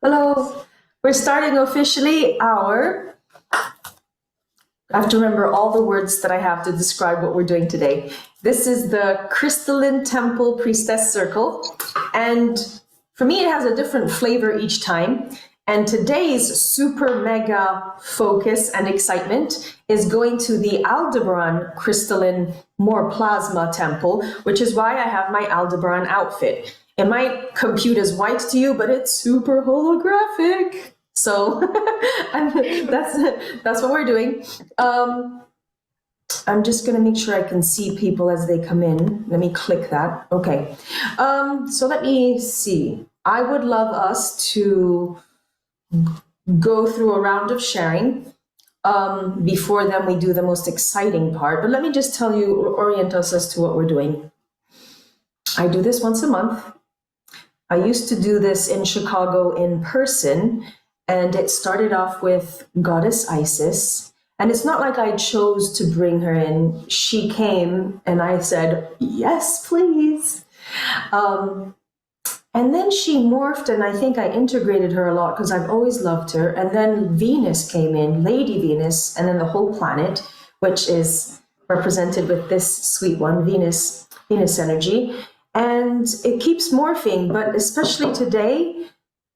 Hello. We're starting officially our. I have to remember all the words that I have to describe what we're doing today. This is the Crystalline Temple Priestess Circle. And for me, it has a different flavor each time. And today's super mega focus and excitement is going to the Aldebaran Crystalline More Plasma Temple, which is why I have my Aldebaran outfit. It might compute as white to you, but it's super holographic. So that's what we're doing. I'm just gonna make sure I can see people as they come in. Let me click that. Okay. So let me see. I would love us to go through a round of sharing. Before then we do the most exciting part. But let me just tell you, orient us as to what we're doing. I do this once a month. I used to do this in Chicago in person, and it started off with Goddess Isis. And it's not like I chose to bring her in. She came and I said, yes, please. And then she morphed, and I think I integrated her a lot because I've always loved her. And then Venus came in, Lady Venus, and then the whole planet, which is represented with this sweet one, Venus energy. And it keeps morphing, but especially today,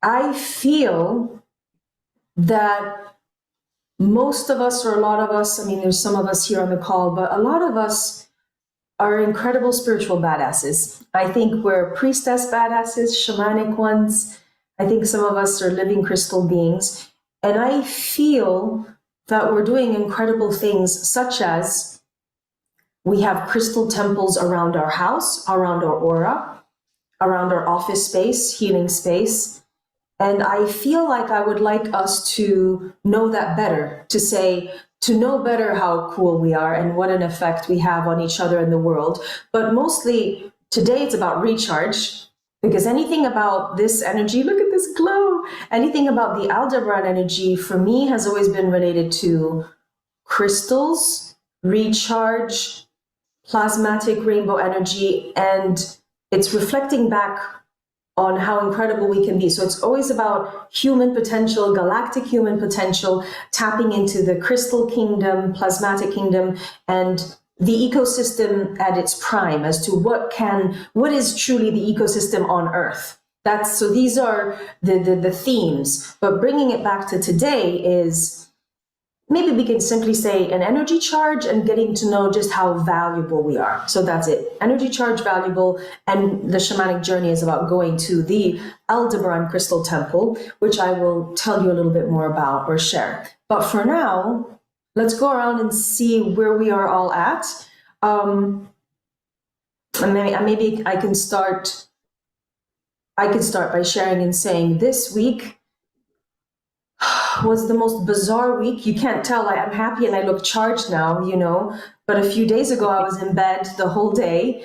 I feel that most of us, or a lot of us, I mean, there's some of us here on the call, but a lot of us are incredible spiritual badasses. I think we're priestess badasses, shamanic ones. I think some of us are living crystal beings. And I feel that we're doing incredible things, such as we have crystal temples around our house, around our aura, around our office space, healing space. And I feel like I would like us to know that better, to know better how cool we are and what an effect we have on each other in the world. But mostly today it's about recharge, because anything about this energy, look at this glow, anything about the Aldebaran energy for me has always been related to crystals, recharge, plasmatic rainbow energy, and it's reflecting back on how incredible we can be. So it's always about human potential, galactic human potential, tapping into the crystal kingdom, plasmatic kingdom, and the ecosystem at its prime as to what is truly the ecosystem on Earth. So these are the themes, but bringing it back to today is, maybe we can simply say an energy charge and getting to know just how valuable we are. So that's it. Energy charge, valuable, and the shamanic journey is about going to the Aldebaran Crystal Temple, which I will tell you a little bit more about or share. But for now, let's go around and see where we are all at. And maybe I can start by sharing and saying this week was the most bizarre week. You can't tell. I'm happy and I look charged now, but a few days ago I was in bed the whole day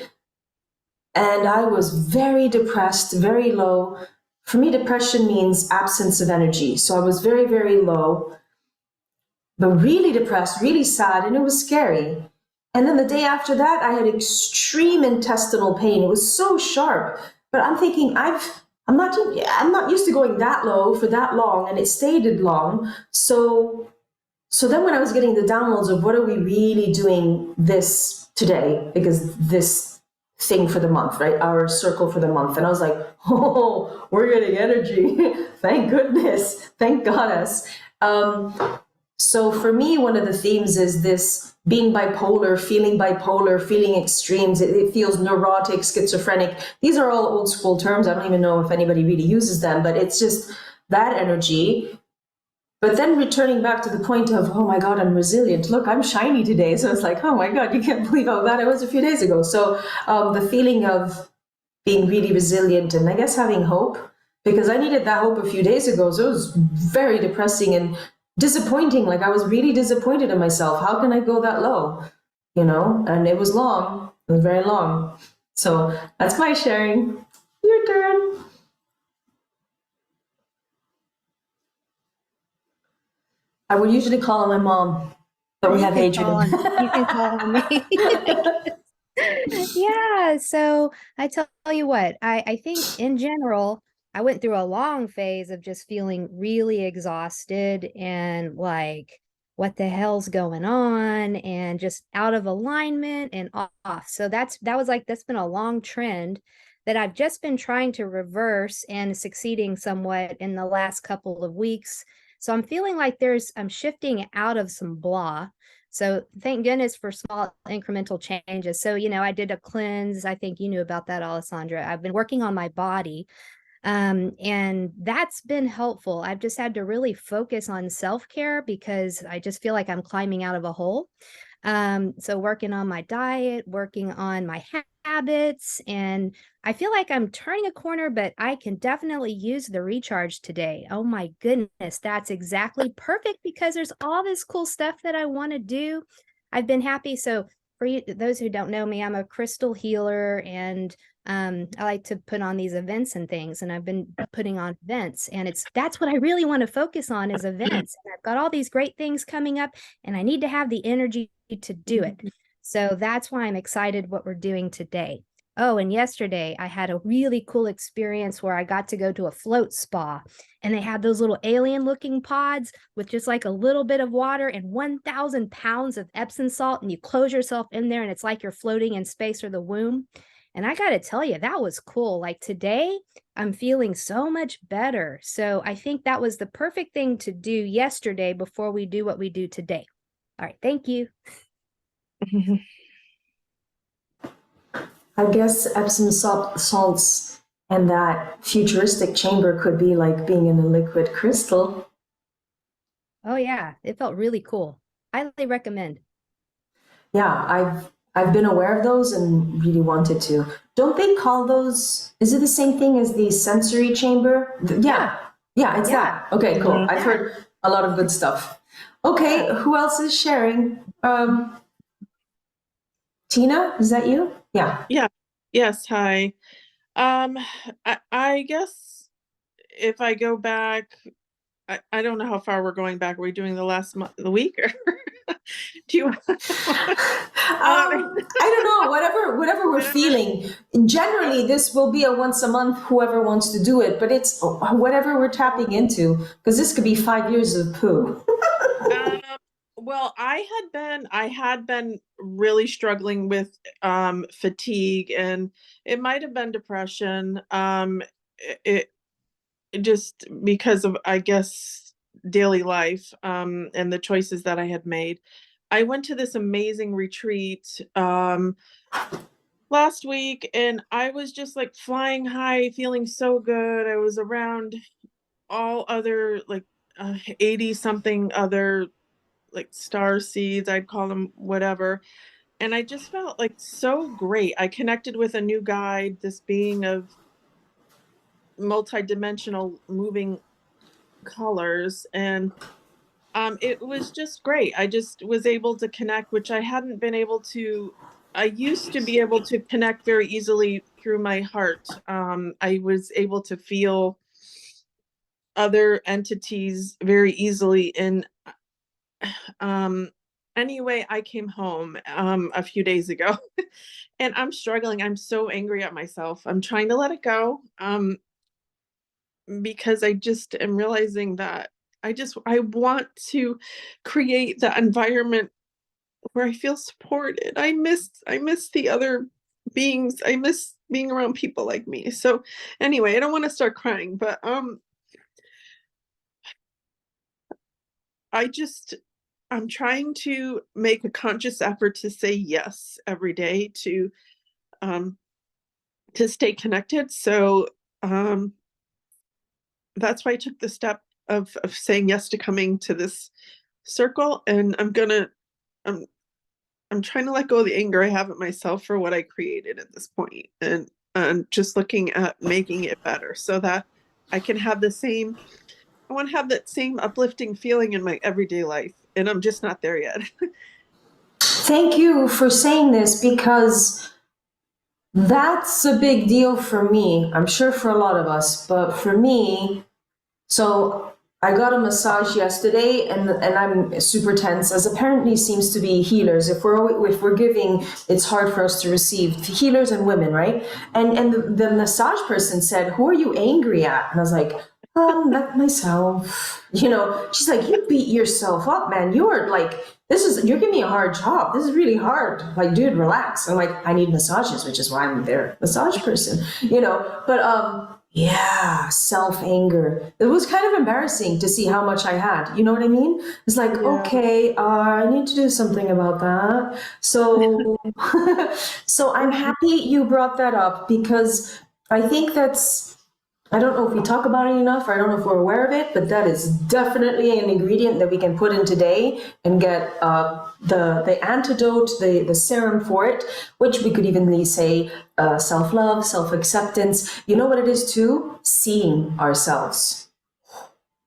and I was very depressed, very low. For me, depression means absence of energy. So I was very, very low, but really depressed, really sad, and it was scary. And then the day after that, I had extreme intestinal pain. It was so sharp, but I'm thinking I'm not used to going that low for that long, and it stayed long. So then when I was getting the downloads of what are we really doing this today, because this thing for the month, right? Our circle for the month. And I was like, oh, we're getting energy. Thank goodness. Thank goddess. So for me, one of the themes is this being bipolar, feeling extremes. It feels neurotic, schizophrenic. These are all old school terms. I don't even know if anybody really uses them, but it's just that energy. But then returning back to the point of, oh my God, I'm resilient. Look, I'm shiny today. So it's like, oh my God, you can't believe how bad I was a few days ago. So the feeling of being really resilient and I guess having hope, because I needed that hope a few days ago. So it was very depressing and disappointing. Like I was really disappointed in myself. How can I go that low? And it was long. It was very long. So that's my sharing. Your turn. I would usually call on my mom, but we have Adrian. You can call on me. Yeah, so I tell you what, I think in general, I went through a long phase of just feeling really exhausted and like, what the hell's going on, and just out of alignment and off. So that's been a long trend that I've just been trying to reverse and succeeding somewhat in the last couple of weeks. So I'm feeling like I'm shifting out of some blah. So thank goodness for small incremental changes. So, I did a cleanse. I think you knew about that, Alessandra. I've been working on my body, and that's been helpful. I've just had to really focus on self-care because I just feel like I'm climbing out of a hole. So working on my diet, working on my habits, and I feel like I'm turning a corner, but I can definitely use the recharge today. Oh my goodness, that's exactly perfect because there's all this cool stuff that I want to do. I've been happy. So for you, those who don't know me, I'm a crystal healer, and I like to put on these events and things, and I've been putting on events, and that's what I really want to focus on is events. And I've got all these great things coming up, and I need to have the energy to do it. So that's why I'm excited what we're doing today. Oh, and yesterday I had a really cool experience where I got to go to a float spa, and they had those little alien looking pods with just like a little bit of water and 1,000 pounds of Epsom salt. And you close yourself in there, and it's like you're floating in space or the womb. And I got to tell you, that was cool. Like today, I'm feeling so much better. So I think that was the perfect thing to do yesterday before we do what we do today. All right. Thank you. I guess Epsom salts and that futuristic chamber could be like being in a liquid crystal. Oh, yeah. It felt really cool. Highly recommend. Yeah, I've been aware of those and really wanted to. Don't they call those, is it the same thing as the sensory chamber? Yeah. Yeah, it's Yeah. that. Okay, cool. Mhm. I've heard a lot of good stuff. Okay, who else is sharing? Tina, is that you? Yeah. Yeah. Yes. Hi. Um, I guess if I go back, I don't know how far we're going back. Are we doing the last month, the week, or do you? I don't know. Whatever we're feeling. Generally, this will be a once a month. Whoever wants to do it, but it's whatever we're tapping into because this could be 5 years of poo. Um, well, I had been really struggling with fatigue, and it might have been depression. It just because of, I guess, daily life, and the choices that I had made. I went to this amazing retreat last week, and I was just like flying high, feeling so good. I was around all other like 80 something other like star seeds, I'd call them, whatever. And I just felt like so great. I connected with a new guide, this being of multidimensional moving colors, and it was just great. I just was able to connect, which I hadn't been able to. I used to be able to connect very easily through my heart. I was able to feel other entities very easily. And anyway, I came home a few days ago, and I'm struggling. I'm so angry at myself. I'm trying to let it go. Because I just am realizing that I want to create the environment where I feel supported. I miss the other beings. I miss being around people like me. So anyway, I don't want to start crying, but I just I'm trying to make a conscious effort to say yes every day um to stay connected. So um that's why I took the step of saying yes to coming to this circle. And I'm I'm trying to let go of the anger I have at myself for what I created at this point, and just looking at making it better so that I can have I want to have that same uplifting feeling in my everyday life, and I'm just not there yet. Thank you for saying this because that's a big deal for me. I'm sure for a lot of us, but for me, so I got a massage yesterday, and I'm super tense, as apparently seems to be healers. If we're giving, it's hard for us to receive, healers and women, right? And the massage person said, "Who are you angry at?" And I was like, not myself. You know, she's like, "You beat yourself up, man. You're like, you're giving me a hard job. This is really hard. Like, dude, relax." I'm like, "I need massages, which is why I'm their massage person." You know, but yeah, self anger. It was kind of embarrassing to see how much I had. You know what I mean? It's like, okay, I need to do something about that. So, so I'm happy you brought that up, because I think I don't know if we talk about it enough, or I don't know if we're aware of it, but that is definitely an ingredient that we can put in today and get the antidote, the serum for it, which we could evenly say self-love, self-acceptance. You know what it is too? Seeing ourselves.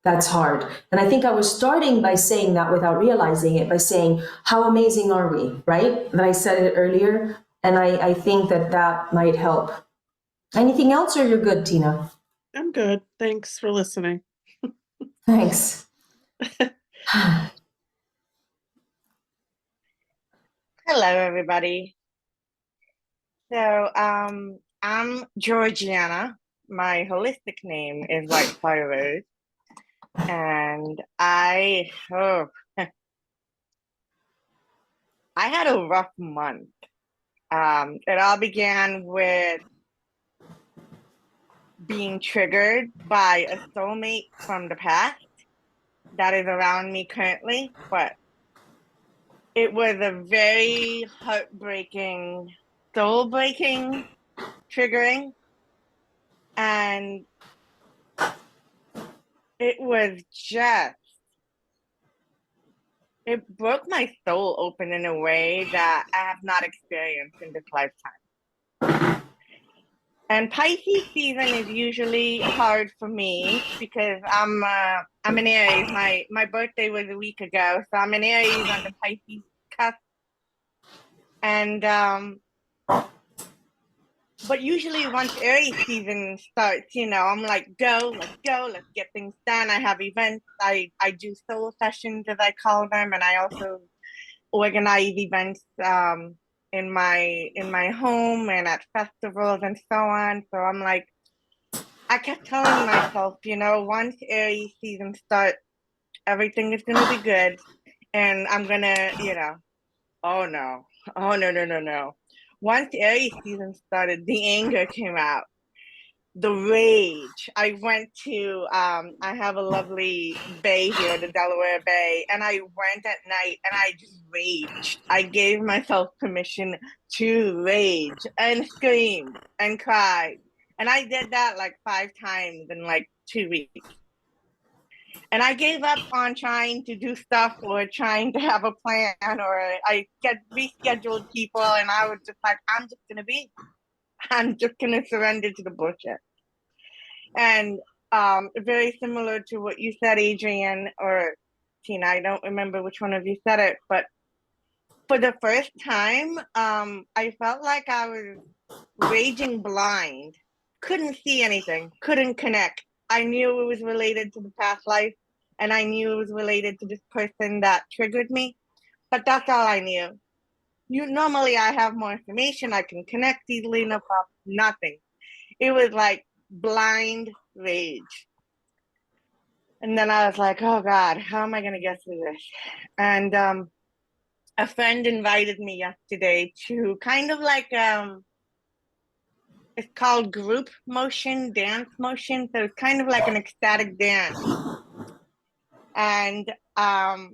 That's hard. And I think I was starting by saying that without realizing it, by saying, how amazing are we, right? That I said it earlier. And I think that might help. Anything else, or you're good, Tina? I'm good. Thanks for listening. Thanks. Hello, everybody. So, I'm Georgiana. My holistic name is White Fire Rose, and I had a rough month. It all began with being triggered by a soulmate from the past that is around me currently, but it was a very heartbreaking, soul-breaking triggering, and it broke my soul open in a way that I have not experienced in this lifetime. And Pisces season is usually hard for me because I'm an Aries. My birthday was a week ago, so I'm an Aries on the Pisces cusp. And but usually once Aries season starts, you know, I'm like, let's go, let's get things done. I have events. I do soul sessions, as I call them, and I also organize events in my home and at festivals and so on. So I'm like, I kept telling myself, you know, once Aries season starts, everything is gonna be good, and I'm gonna, you know, oh no, no. Once Aries season started, the anger came out, the rage. I went to, I have a lovely bay here, the Delaware Bay, and I went at night and I just raged. I gave myself permission to rage and scream and cry. And I did that like 5 times in like 2 weeks. And I gave up on trying to do stuff or trying to have a plan, or I rescheduled people, and I was just like, I'm just gonna surrender to the bullshit. And very similar to what you said, Adrienne or Tina, I don't remember which one of you said it, but for the first time, I felt like I was raging blind, couldn't see anything, couldn't connect. I knew it was related to the past life, and I knew it was related to this person that triggered me, but that's all I knew. Normally I have more information, I can connect easily enough, nothing. It was like blind rage. And then I was like, oh God, how am I gonna get through this? And a friend invited me yesterday to kind of like it's called group motion, dance motion. So it's kind of like an ecstatic dance. And I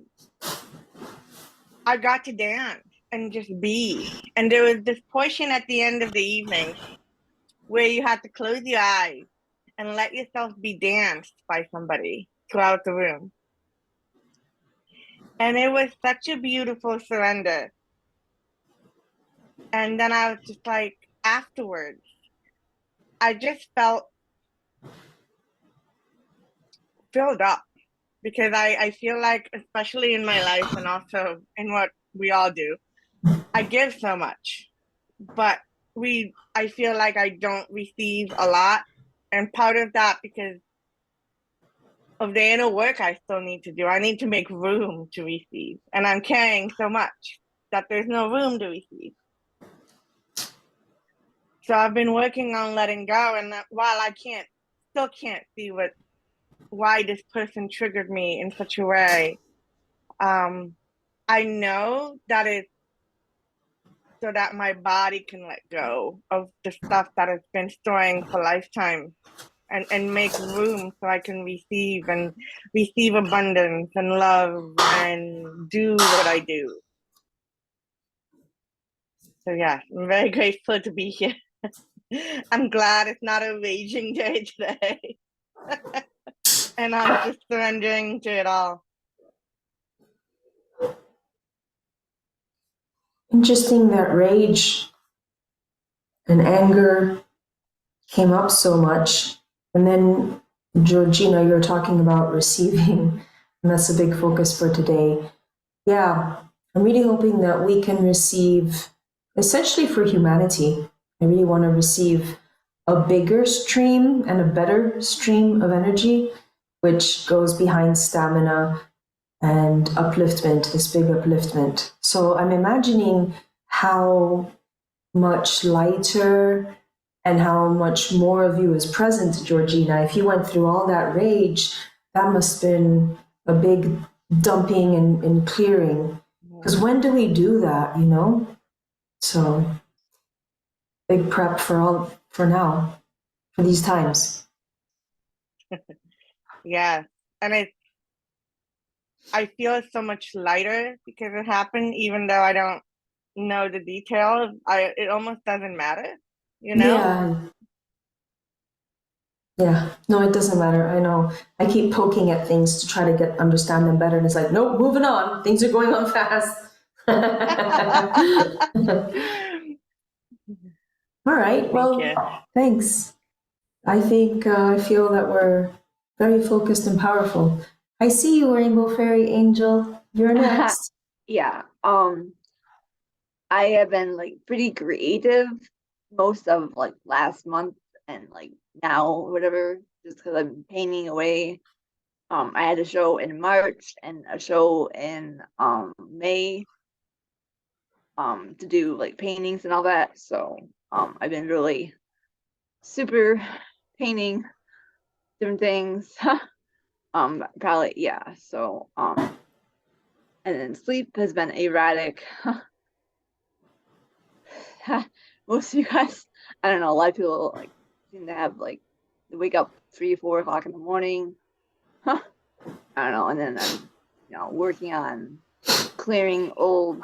got to dance and just be. And there was this portion at the end of the evening where you had to close your eyes and let yourself be danced by somebody throughout the room. And it was such a beautiful surrender. And then I was just like, afterwards, I just felt filled up, because I feel like, especially in my life and also in what we all do, I give so much, but I feel like I don't receive a lot. And part of that because of the inner work I still need to do. I need to make room to receive. And I'm carrying so much that there's no room to receive. So I've been working on letting go. And while I still can't see why this person triggered me in such a way, I know that it's so that my body can let go of the stuff that has been storing for lifetime and make room so I can receive abundance and love and do what I do. So yeah, I'm very grateful to be here. I'm glad it's not a raging day today. And I'm just surrendering to it all. Interesting that rage and anger came up so much. And then, Georgina, you're talking about receiving, and that's a big focus for today. Yeah, I'm really hoping that we can receive, essentially for humanity, I really want to receive a bigger stream and a better stream of energy, which goes behind stamina and upliftment, this big upliftment. So I'm imagining how much lighter and how much more of you is present, Georgina. If you went through all that rage, that must have been a big dumping and clearing. Because when do we do that, you know? So big prep for now, for these times. Yeah. And I feel so much lighter because it happened, even though I don't know the details. It almost doesn't matter, you know? Yeah, no, it doesn't matter. I know. I keep poking at things to try to understand them better, and it's like, nope, moving on. Things are going on fast. All right. Well, thanks. I think I feel that we're very focused and powerful. I see you, Rainbow Fairy Angel. You're next. Yeah. I have been like pretty creative most of like last month and like now or whatever, just because I've been painting away. I had a show in March and a show in May to do like paintings and all that. So I've been really super painting different things. Probably, yeah. So and then sleep has been erratic. Most of you guys, I don't know, a lot of people like seem to have like they wake up 3 or 4 o'clock in the morning. I don't know, and then I'm working on clearing old,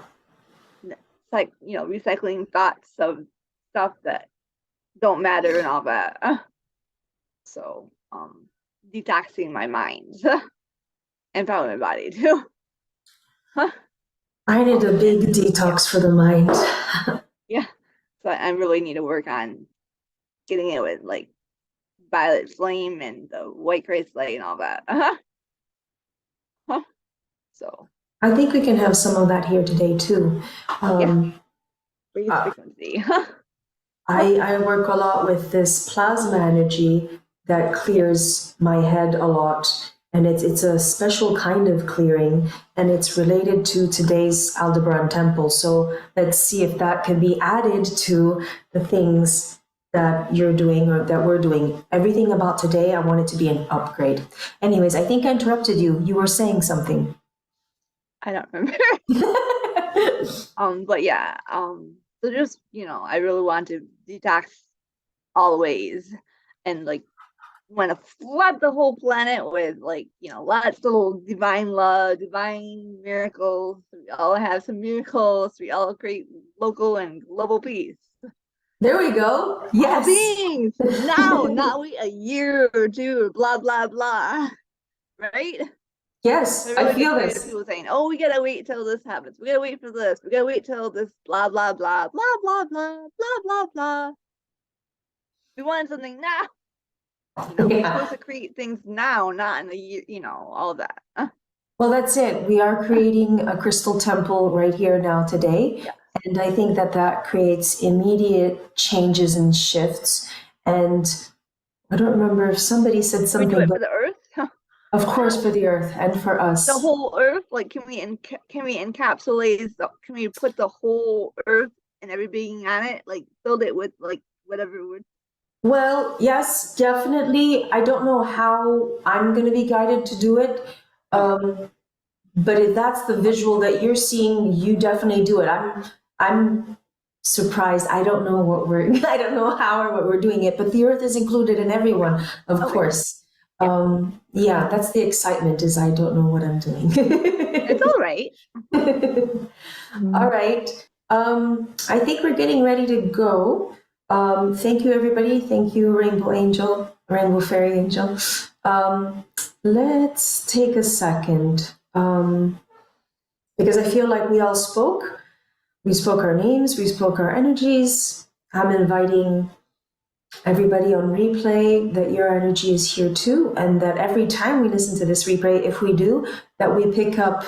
like recycling thoughts of stuff that don't matter and all that. So detoxing my mind and probably my body too. I need a big detox for the mind. Yeah, so I really need to work on getting it with like violet flame and the white crystallite and all that. So I think we can have some of that here today too. frequency. I work a lot with this plasma energy that clears my head a lot, and it's a special kind of clearing, and it's related to today's Aldebaran temple. So let's see if that can be added to the things that you're doing or that we're doing. Everything about today, I want it to be an upgrade. Anyways, I think I interrupted you. You were saying something. I don't remember. But yeah, so just I really want to detox all the ways and like want to flood the whole planet with like lots of little divine love, divine miracles. We all have some miracles. We all create local and global peace. There we go. Yes. Beings now, not wait a year or two. Blah blah blah. Right. Yes, I feel this. People saying, "Oh, we gotta wait till this happens. We gotta wait for this. We gotta wait till this." Blah blah blah blah blah blah blah blah blah. We want something now. We're supposed to create things now, not in a year. All of that. Well, that's it. We are creating a crystal temple right here now today, and I think that creates immediate changes and shifts. And I don't remember if somebody said something. We do it for the earth. Of course, for the earth and for us. The whole earth, like, can we encapsulate can we put the whole earth and every being on it, like build it with like whatever would. Well, yes, definitely. I don't know how I'm going to be guided to do it. But if that's the visual that you're seeing, you definitely do it. I'm surprised. I don't know I don't know how or what we're doing it, but the earth is included in everyone, of course. Yeah, that's the excitement, is I don't know what I'm doing. It's all right. All right. I think we're getting ready to go. Thank you, everybody. Thank you, Rainbow Fairy Angel. Let's take a second, because I feel like we all spoke. We spoke our names, we spoke our energies. I'm inviting everybody on replay that your energy is here too, and that every time we listen to this replay, if we do, that we pick up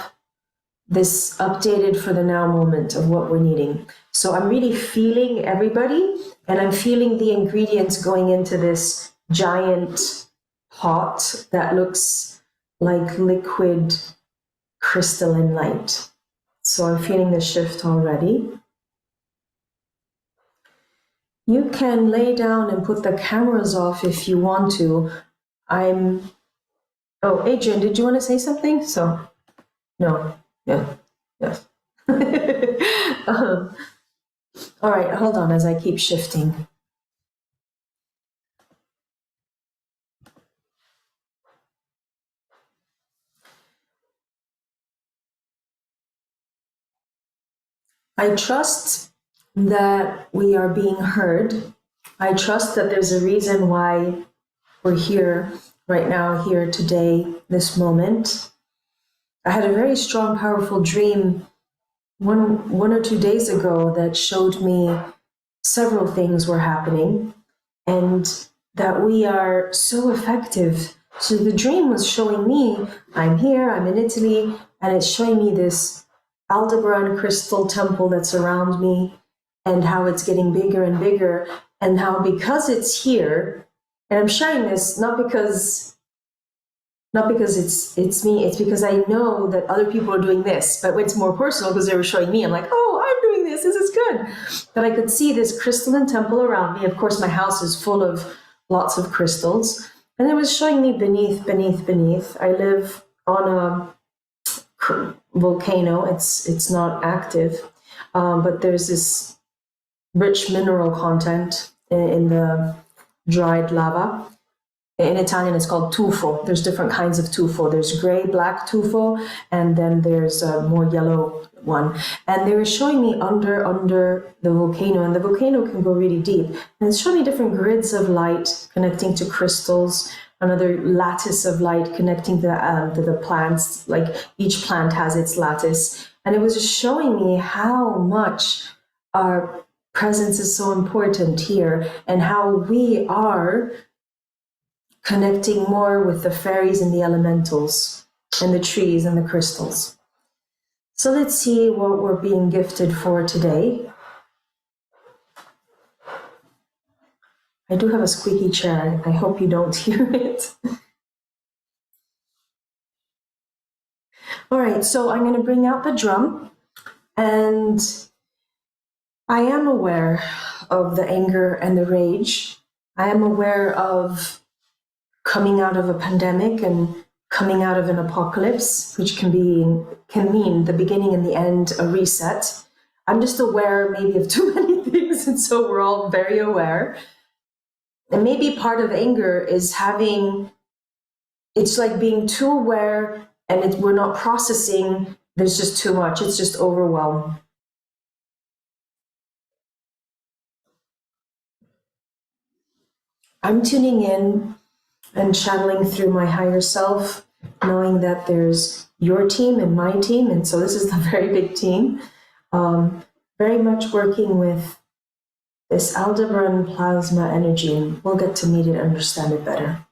this updated for the now moment of what we're needing. So I'm really feeling everybody, and I'm feeling the ingredients going into this giant pot that looks like liquid crystalline light. So I'm feeling the shift already. You can lay down and put the cameras off if you want to. Oh, Adrian, did you want to say something? So, no. Yeah. Yes. All right, hold on as I keep shifting. I trust that we are being heard. I trust that there's a reason why we're here right now, here today, this moment. I had a very strong, powerful dream one or 2 days ago that showed me several things were happening and that we are so effective. So the dream was showing me, I'm here, I'm in Italy, and it's showing me this Aldebaran crystal temple that's around me and how it's getting bigger and bigger, and how because it's here, and I'm sharing this not because it's me, it's because I know that other people are doing this, but it's more personal because they were showing me. I'm like, oh, I'm doing this is good. But I could see this crystalline temple around me. Of course, my house is full of lots of crystals. And it was showing me beneath. I live on a volcano. It's not active, but there's this rich mineral content in the dried lava. In Italian, it's called tufo. There's different kinds of tufo. There's gray, black tufo, and then there's a more yellow one. And they were showing me under the volcano, and the volcano can go really deep. And it's showing me different grids of light connecting to crystals, another lattice of light connecting to the plants. Like each plant has its lattice. And it was just showing me how much our presence is so important here, and how we are connecting more with the fairies and the elementals and the trees and the crystals. So let's see what we're being gifted for today. I do have a squeaky chair. I hope you don't hear it. All right, so I'm going to bring out the drum, and I am aware of the anger and the rage. I am aware of coming out of a pandemic and coming out of an apocalypse, which can mean the beginning and the end, a reset. I'm just aware maybe of too many things, and so we're all very aware. And maybe part of anger is it's like being too aware, and we're not processing. There's just too much. It's just overwhelm. I'm tuning in and channeling through my higher self, knowing that there's your team and my team, and so this is a very big team, very much working with this Aldebaran plasma energy, and we'll get to meet it and understand it better.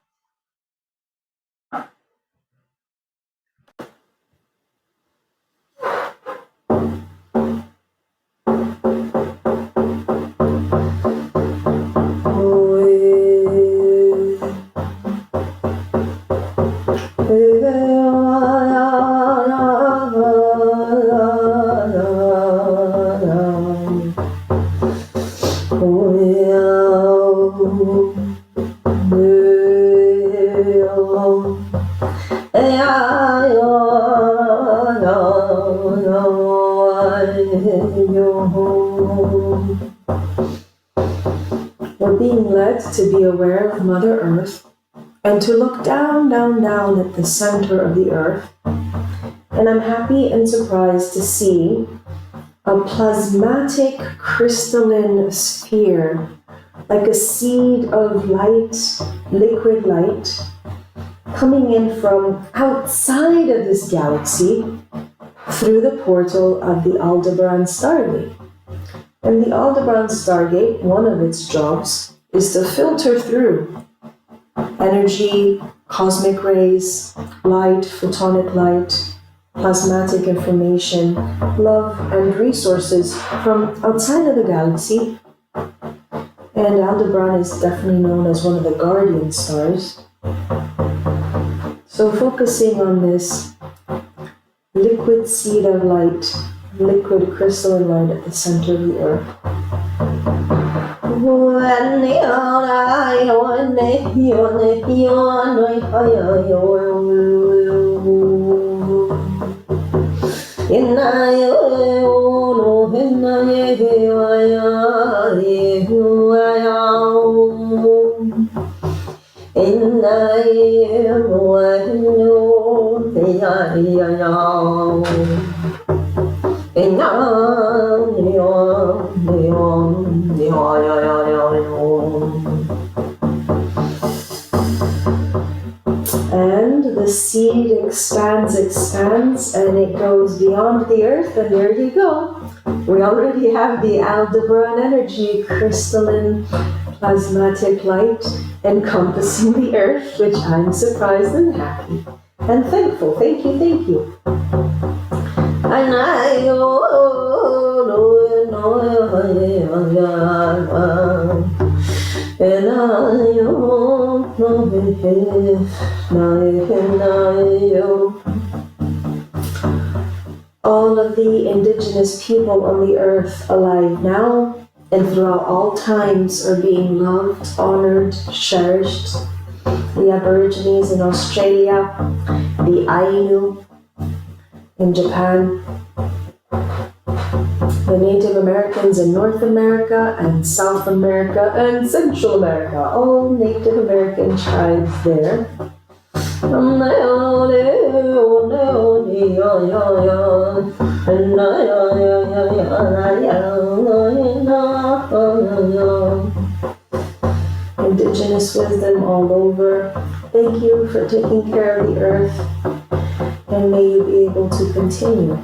We're being led to be aware of Mother Earth and to look down, down, down at the center of the earth. And I'm happy and surprised to see a plasmatic crystalline sphere, like a seed of light, liquid light, coming in from outside of this galaxy through the portal of the Aldebaran Stargate. And the Aldebaran Stargate, one of its jobs is to filter through energy, cosmic rays, light, photonic light, plasmatic information, love, and resources from outside of the galaxy. And Aldebaran is definitely known as one of the guardian stars. So focusing on this liquid seed of light, liquid crystalline light at the center of the earth. And the seed expands, and it goes beyond the earth, and there you go. We already have the Aldebaran energy, crystalline, plasmatic light encompassing the earth, which I'm surprised and happy and thankful. Thank you, thank you. And all of the indigenous people on the earth alive now and throughout all times are being loved, honored, cherished. The Aborigines in Australia, the Ainu in Japan, the Native Americans in North America and South America and Central America, all Native American tribes there. Indigenous wisdom all over. Thank you for taking care of the earth, and may you be able to continue.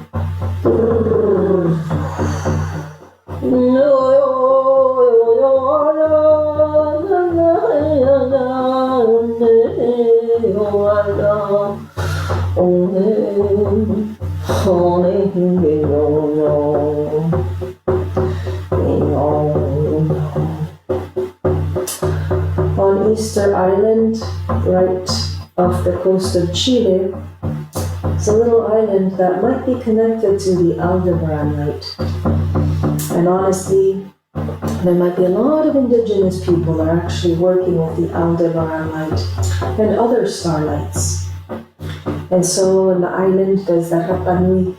On Easter Island, right off the coast of Chile, it's a little island that might be connected to the Aldebaran light. And honestly, there might be a lot of indigenous people that are actually working with the Aldebaran light and other starlights. And so on the island, there's that Rapanui.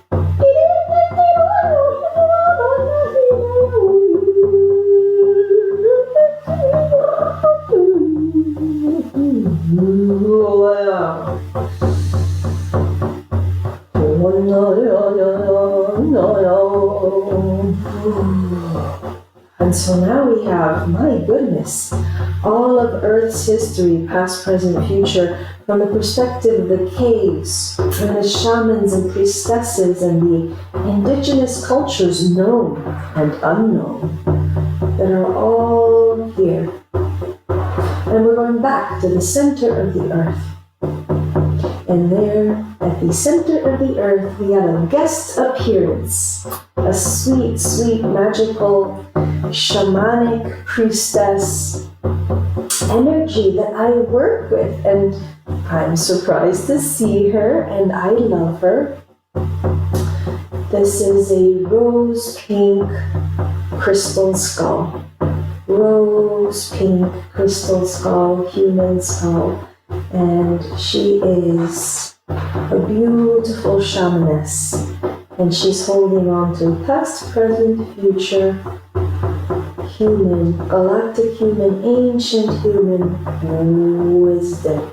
And so now we have, my goodness, all of Earth's history, past, present, future, from the perspective of the caves, and the shamans and priestesses and the indigenous cultures known and unknown that are all here. And we're going back to the center of the earth. And there, at the center of the earth, we had a guest appearance. A sweet, sweet, magical, shamanic priestess energy that I work with. And I'm surprised to see her, and I love her. This is a rose pink crystal skull. Rose pink crystal skull, human skull. And she is a beautiful shamaness. And she's holding on to past, present, future, human, galactic human, ancient human wisdom.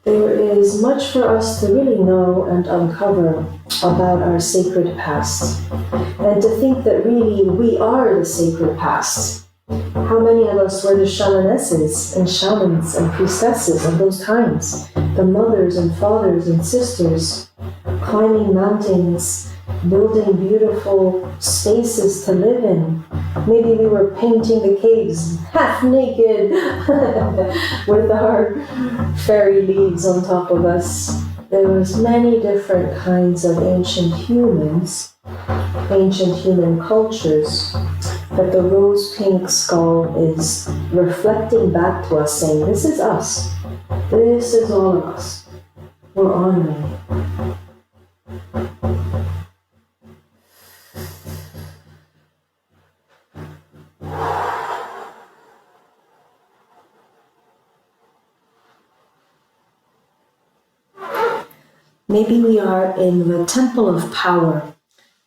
There is much for us to really know and uncover about our sacred past, and to think that really we are the sacred past. How many of us were the shamanesses and shamans and priestesses of those times, the mothers and fathers and sisters, climbing mountains, building beautiful spaces to live in. Maybe we were painting the caves half naked with our fairy leaves on top of us. There was many different kinds of ancient humans, ancient human cultures, but the rose pink skull is reflecting back to us, saying, this is us. This is all of us. We're honoring it. Maybe we are in the temple of power,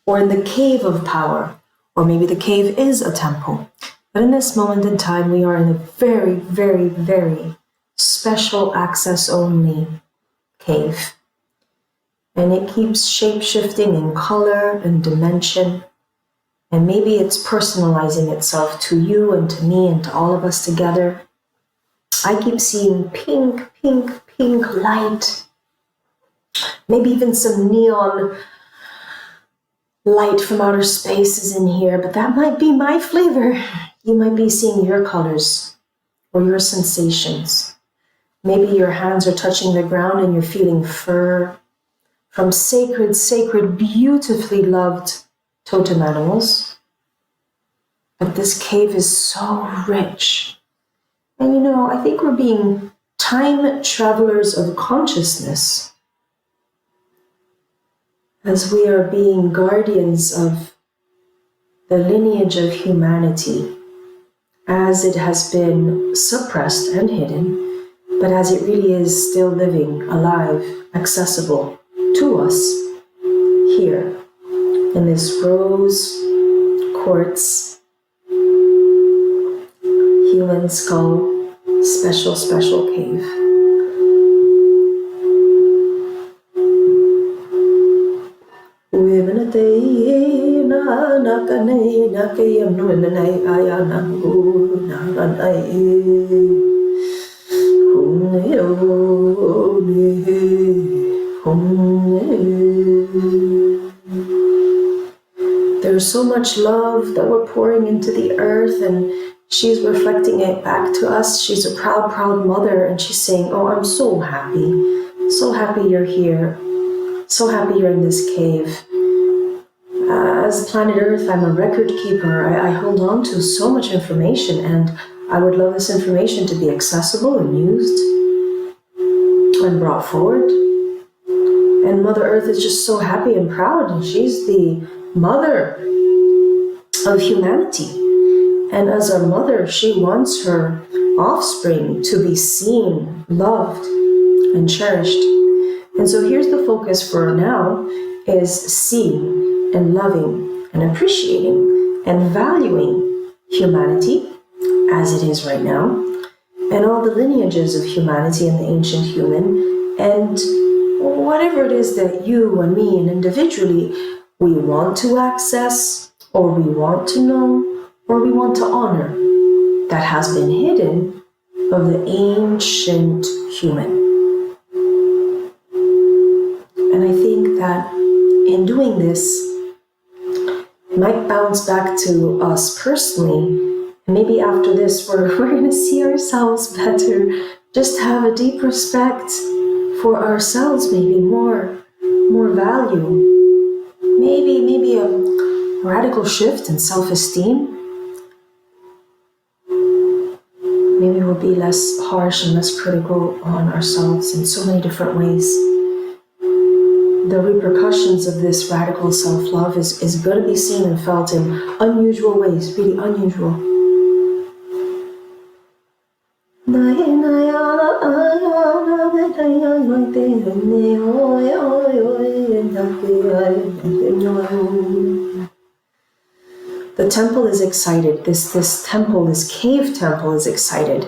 or in the cave of power, or maybe the cave is a temple. But in this moment in time, we are in a very, very, very special access only cave. And it keeps shape-shifting in color and dimension. And maybe it's personalizing itself to you and to me and to all of us together. I keep seeing pink, pink, pink light. Maybe even some neon light from outer space is in here, but that might be my flavor. You might be seeing your colors or your sensations. Maybe your hands are touching the ground and you're feeling fur from sacred, sacred, beautifully loved totem animals. But this cave is so rich. And you know, I think we're being time travelers of consciousness, as we are being guardians of the lineage of humanity, as it has been suppressed and hidden, but as it really is still living, alive, accessible to us here in this rose quartz human skull special, special cave. There's so much love that we're pouring into the earth, and she's reflecting it back to us. She's a proud, proud mother, and she's saying, oh, I'm so happy you're here. So happy you're in this cave. As planet Earth, I'm a record keeper. I hold on to so much information, and I would love this information to be accessible and used and brought forward. And Mother Earth is just so happy and proud, and she's the mother of humanity. And as a mother, she wants her offspring to be seen, loved, and cherished. And so here's the focus for now, is seeing and loving and appreciating and valuing humanity as it is right now, and all the lineages of humanity and the ancient human, and whatever it is that you and me and individually we want to access, or we want to know, or we want to honor, that has been hidden of the ancient human. And I think that in doing this, it might bounce back to us personally. And maybe after this, we're going to see ourselves better, just have a deep respect for ourselves, maybe more more value. Maybe a radical shift in self-esteem. Maybe we'll be less harsh and less critical on ourselves in so many different ways. The repercussions of this radical self-love is going to be seen and felt in unusual ways, really unusual. The temple is excited. This temple, this cave temple is excited.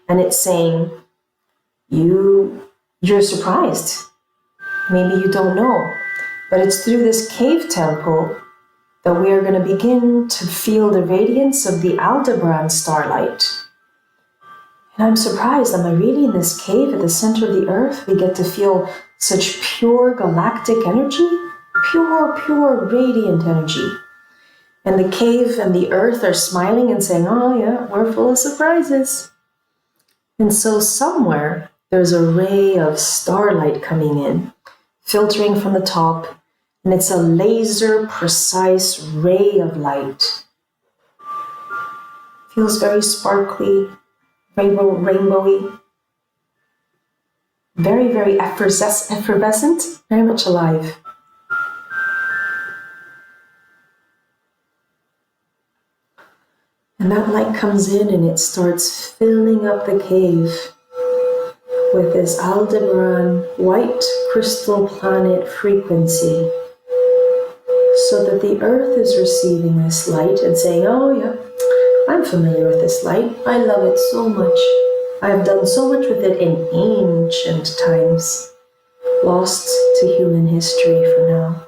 And it's saying, you're surprised. Maybe you don't know. But it's through this cave temple that we are going to begin to feel the radiance of the Aldebaran starlight. And I'm surprised, am I really in this cave at the center of the earth? We get to feel such pure galactic energy, pure, radiant energy. And the cave and the earth are smiling and saying, oh yeah, we're full of surprises. And so somewhere there's a ray of starlight coming in, filtering from the top, and it's a laser precise ray of light. Feels very sparkly, rainbowy, very effervescent, very much alive. And that light comes in and it starts filling up the cave with this Aldebaran white crystal planet frequency, so that the earth is receiving this light and saying, oh yeah, I'm familiar with this light. I love it so much. I have done so much with it in ancient times, lost to human history for now.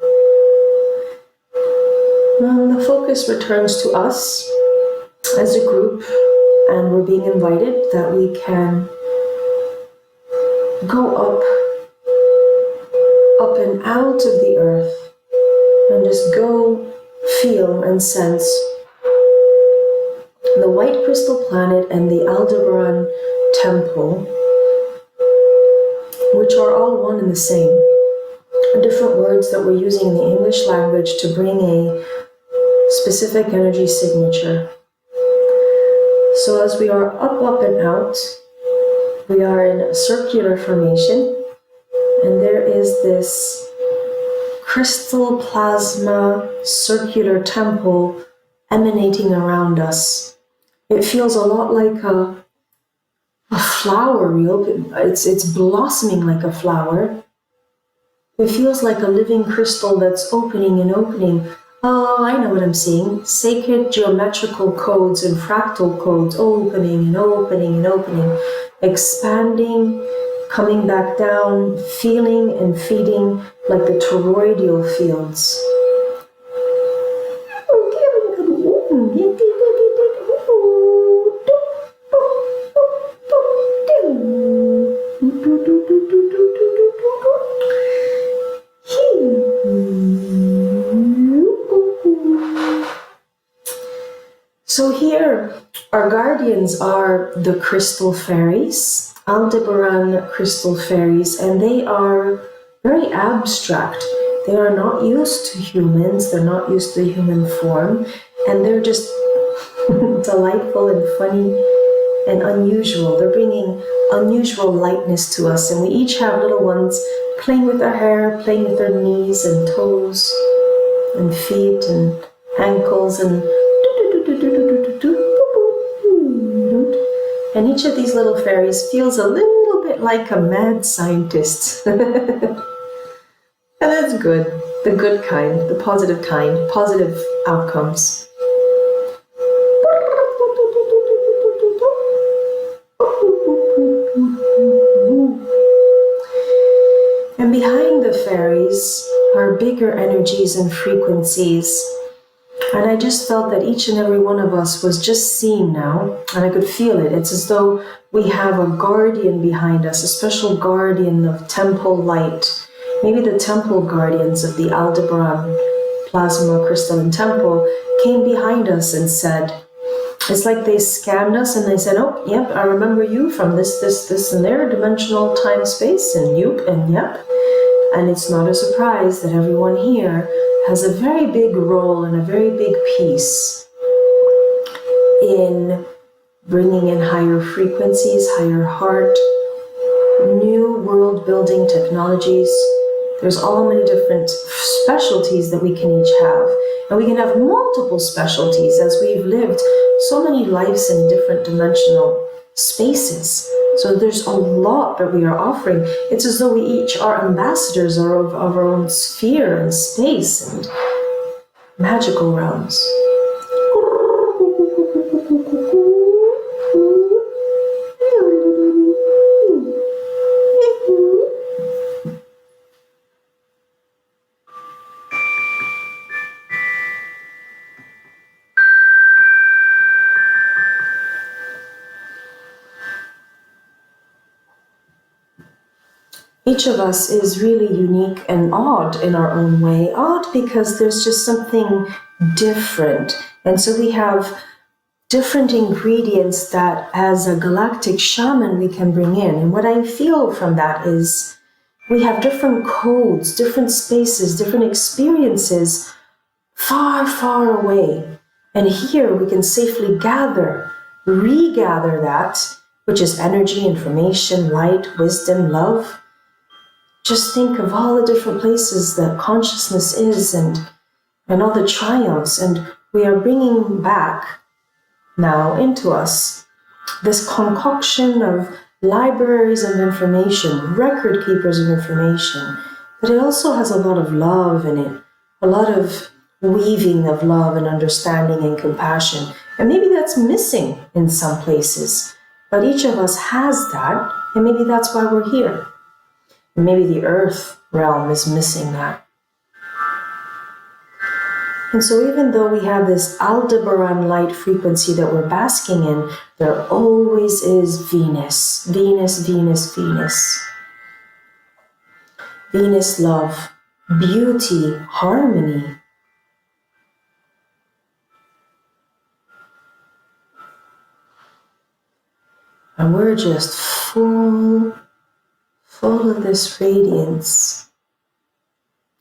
Well, the focus returns to us as a group, and we're being invited that we can go up and out of the earth and just go feel and sense the white crystal planet and the Aldebaran temple, which are all one and the same. Different words that we're using in the English language to bring a specific energy signature. So as we are up and out, we are in a circular formation, and there is this crystal plasma circular temple emanating around us. It feels a lot like a flower. It's blossoming like a flower. It feels like a living crystal that's opening and opening. Oh, I know what I'm seeing. Sacred geometrical codes and fractal codes opening and opening and opening, expanding, coming back down, feeling and feeding like the toroidal fields. So here, our guardians are the crystal fairies, Aldebaran crystal fairies, and they are very abstract. They are not used to humans, they're not used to human form, and they're just delightful and funny and unusual. They're bringing unusual lightness to us, and we each have little ones playing with their hair, playing with their knees and toes and feet and ankles and each of these little fairies feels a little bit like a mad scientist. And that's good. The good kind, the positive kind, positive outcomes. And behind the fairies are bigger energies and frequencies. And I just felt that each and every one of us was just seen now, and I could feel it. It's as though we have a guardian behind us, a special guardian of temple light. Maybe the temple guardians of the Aldebaran plasma crystalline temple came behind us and said, it's like they scanned us and they said, oh, yep, I remember you from this, and there, dimensional time, space, and yep, And it's not a surprise that everyone here has a very big role and a very big piece in bringing in higher frequencies, higher heart, new world building technologies. There's all many different specialties that we can each have. And we can have multiple specialties as we've lived so many lives in different dimensional spaces. So there's a lot that we are offering. It's as though we each are ambassadors of our own sphere and space and magical realms. Each of us is really unique and odd in our own way. Odd because there's just something different. And so we have different ingredients that as a galactic shaman we can bring in. And what I feel from that is we have different codes, different spaces, different experiences far, far away. And here we can safely gather, regather that, which is energy, information, light, wisdom, love. Just think of all the different places that consciousness is and all the triumphs. And we are bringing back now into us this concoction of libraries of information, record keepers of information. But it also has a lot of love in it, a lot of weaving of love and understanding and compassion. And maybe that's missing in some places. But each of us has that, and maybe that's why we're here. Maybe the earth realm is missing that. And so even though we have this Aldebaran light frequency that we're basking in, there always is Venus. Venus, Venus, Venus. Venus love, beauty, harmony. And we're just full of this radiance.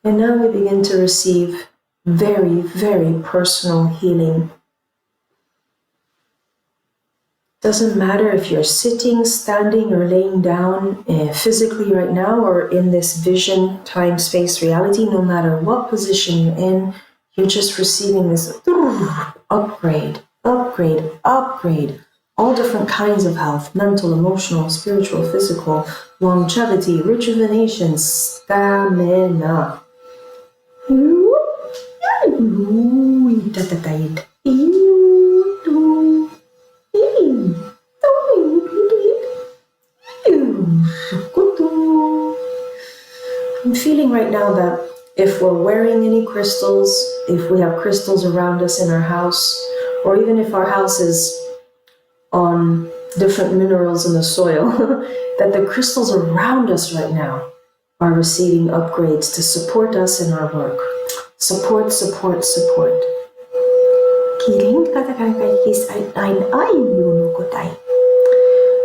And now we begin to receive very, very personal healing. Doesn't matter if you're sitting, standing, or laying down physically right now, or in this vision, time, space, reality, no matter what position you're in, you're just receiving this upgrade, upgrade, upgrade. All different kinds of health, mental, emotional, spiritual, physical, longevity, rejuvenation, stamina. I'm feeling right now that if we're wearing any crystals, if we have crystals around us in our house, or even if our house is on different minerals in the soil, that the crystals around us right now are receiving upgrades to support us in our work. Support, support, support.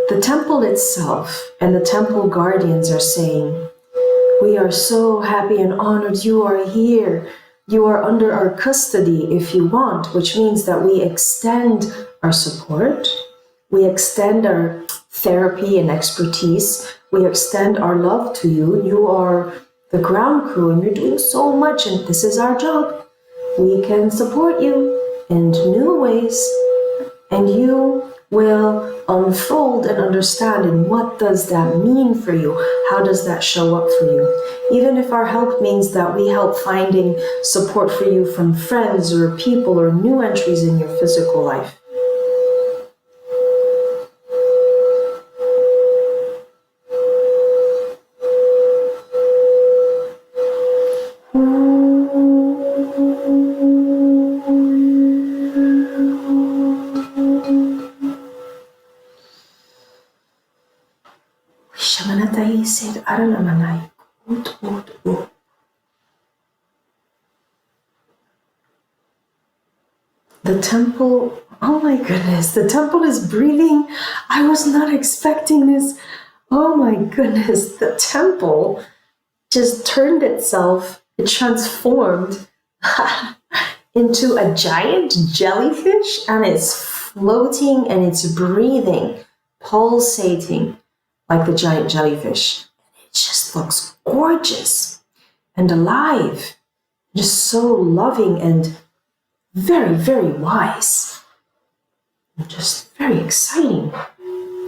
The temple itself and the temple guardians are saying, we are so happy and honored you are here. You are under our custody if you want, which means that we extend our support, we extend our therapy and expertise, we extend our love to you. You are the ground crew and you're doing so much, and this is our job. We can support you in new ways, and you will unfold and understand, and what does that mean for you? How does that show up for you? Even if our help means that we help finding support for you from friends or people or new entries in your physical life. The temple, oh my goodness, the temple is breathing. I was not expecting this. Oh my goodness, the temple just turned itself, it transformed into a giant jellyfish, and it's floating and it's breathing, pulsating like the giant jellyfish. It just looks gorgeous and alive, just so loving and very, very wise. Just very exciting.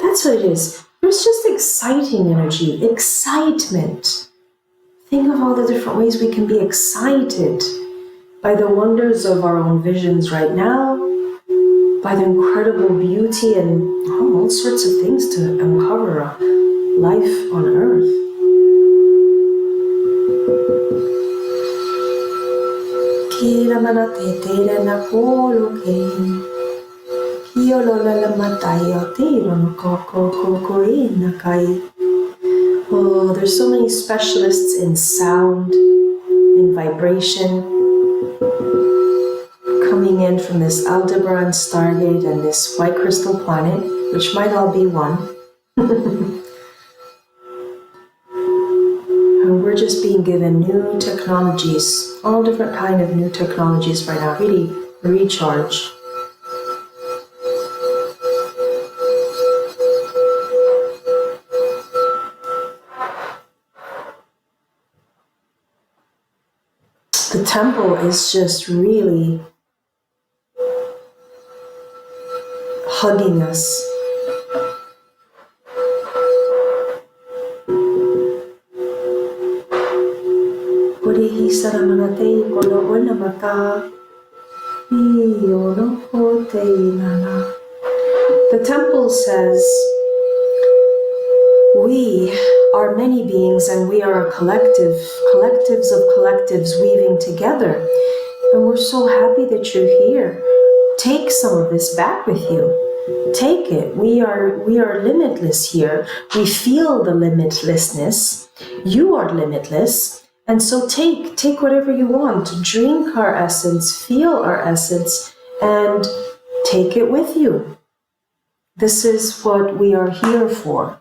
That's what it is. There's just exciting energy, excitement. Think of all the different ways we can be excited by the wonders of our own visions right now, by the incredible beauty and all sorts of things to uncover life on earth. Kira mana te tere na kolo ke. Kio lola la matai o tiro no koko ina kai. Oh, there's so many specialists in sound, in vibration, coming in from this Aldebaran stargate and this white crystal planet, which might all be one. And we're just being given new technologies, all different kind of new technologies right now, really recharge. The temple is just really hugging us. The temple says, we are many beings and we are a collective, collectives of collectives weaving together. And we're so happy that you're here. Take some of this back with you. Take it. We are limitless here. We feel the limitlessness. You are limitless. And so take whatever you want. Drink our essence, feel our essence, and take it with you. This is what we are here for.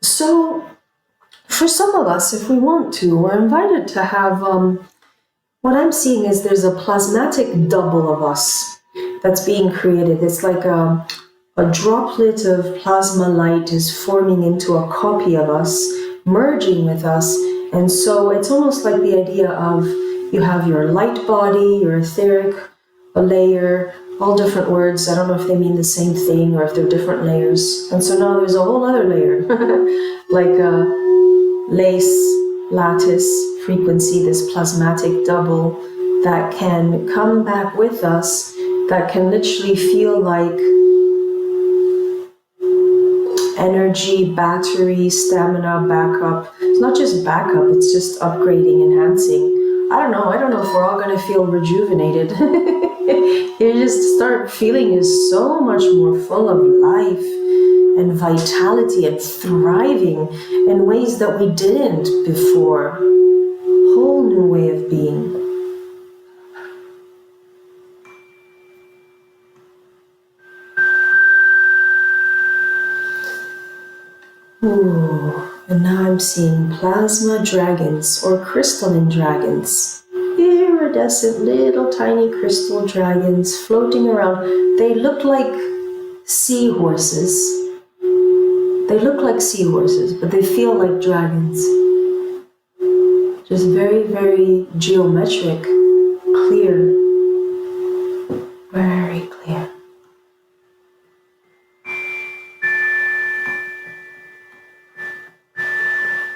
So, for some of us, if we want to, we're invited to have, what I'm seeing is there's a plasmatic double of us that's being created. It's like a droplet of plasma light is forming into a copy of us, merging with us. And so it's almost like the idea of you have your light body, your etheric layer, all different words. I don't know if they mean the same thing or if they're different layers. And so now there's a whole other layer, like a lace, lattice, frequency, this plasmatic double that can come back with us, that can literally feel like energy, battery, stamina, backup. It's not just backup, it's just upgrading, enhancing. I don't know if we're all going to feel rejuvenated. You just start feeling is so much more full of life and vitality and thriving in ways that we didn't before. Whole new way of being. Ooh, and now I'm seeing plasma dragons or crystalline dragons. Iridescent little tiny crystal dragons floating around. They look like seahorses. They look like seahorses, but they feel like dragons. Just very, very geometric, clear, very clear.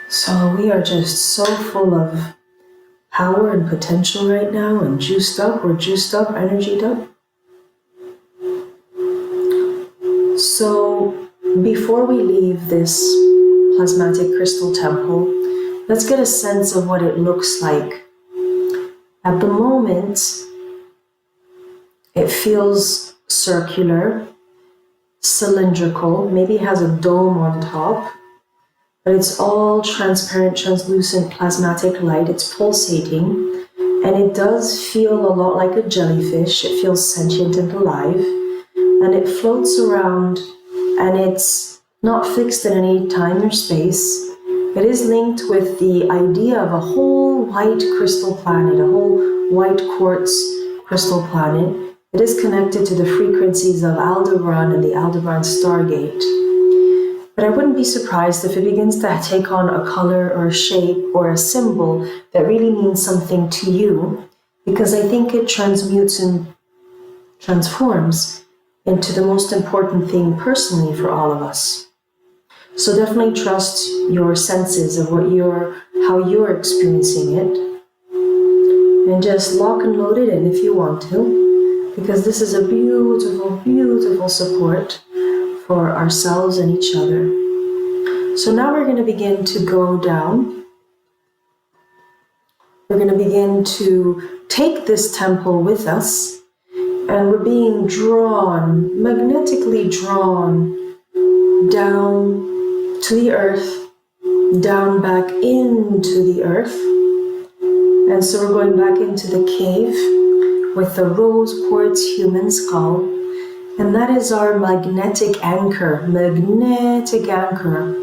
So we are just so full of power and potential right now and juiced up. We're juiced up, energied up. So before we leave this plasmatic crystal temple, let's get a sense of what it looks like. At the moment, it feels circular. cylindrical, maybe it has a dome on top, but it's all transparent, translucent, plasmatic light. It's pulsating, and it does feel a lot like a jellyfish. It feels sentient and alive, and it floats around, and it's not fixed in any time or space. It is linked with the idea of a whole white crystal planet, a whole white quartz crystal planet. It is connected to the frequencies of Aldebaran and the Aldebaran Stargate. But I wouldn't be surprised if it begins to take on a color or a shape or a symbol that really means something to you, because I think it transmutes and transforms into the most important thing personally for all of us. So definitely trust your senses of how you're experiencing it, and just lock and load it in if you want to, because this is a beautiful, beautiful support for ourselves and each other. So now we're going to begin to go down. We're going to begin to take this temple with us, and we're being drawn, magnetically drawn down to the earth, down back into the earth. And so we're going back into the cave with the rose quartz human skull. And that is our magnetic anchor, magnetic anchor.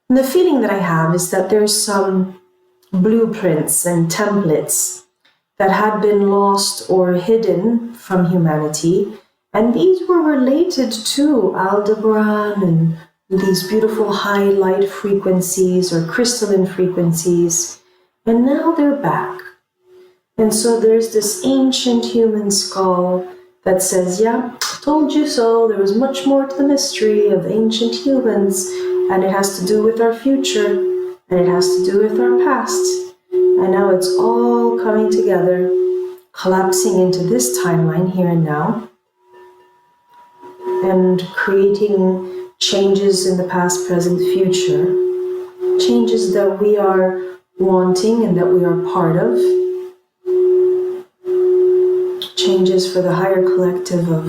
And the feeling that I have is that there's some blueprints and templates that had been lost or hidden from humanity. And these were related to Aldebaran and these beautiful high light frequencies or crystalline frequencies. And now they're back. And so there's this ancient human skull that says, yeah, told you so. There was much more to the mystery of ancient humans, and it has to do with our future, and it has to do with our past. And now it's all coming together, collapsing into this timeline here and now, and creating changes in the past, present, future, changes that we are wanting and that we are part of, changes for the higher collective of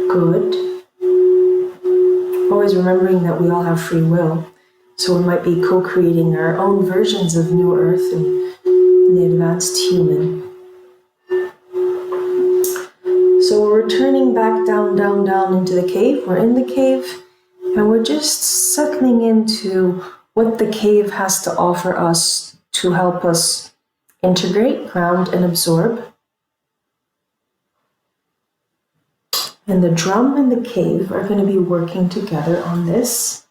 good, always remembering that we all have free will, so we might be co-creating our own versions of New Earth and the advanced human. So we're returning back down, down, down into the cave. We're in the cave, and we're just settling into what the cave has to offer us to help us integrate, ground, and absorb. And the drum and the cave are going to be working together on this.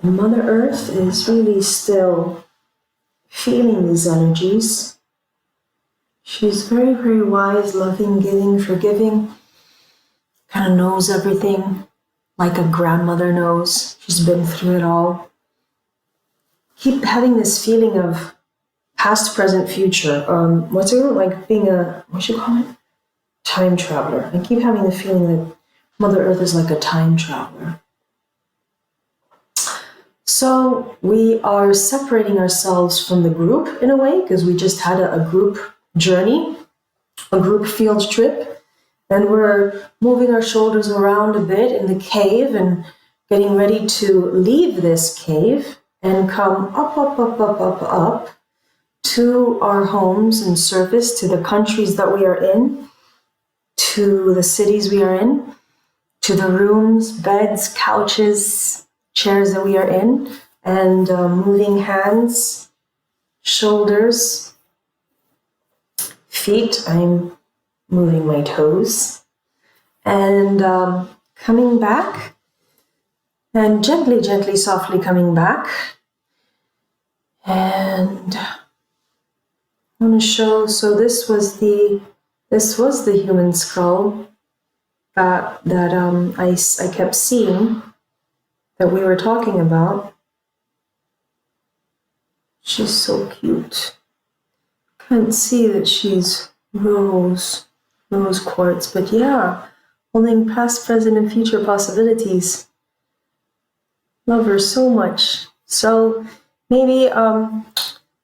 Mother Earth is really still feeling these energies. She's very, very wise, loving, giving, forgiving, kind of knows everything like a grandmother knows. She's been through it all. Keep having this feeling of past, present, future. What's it like being what you call it? Time traveler. I keep having the feeling that Mother Earth is like a time traveler. So we are separating ourselves from the group in a way, because we just had a group journey, a group field trip, and we're moving our shoulders around a bit in the cave and getting ready to leave this cave and come up, up, up, up, up, up to our homes and surface, to the countries that we are in, to the cities we are in, to the rooms, beds, couches, chairs that we are in, and moving hands, shoulders, feet. I'm moving my toes, and coming back, and gently, gently, softly coming back. And I want to show, so this was the human skull that I kept seeing, that we were talking about. She's so cute. Can't see that she's rose quartz, but yeah, holding past, present, and future possibilities. Love her so much. So maybe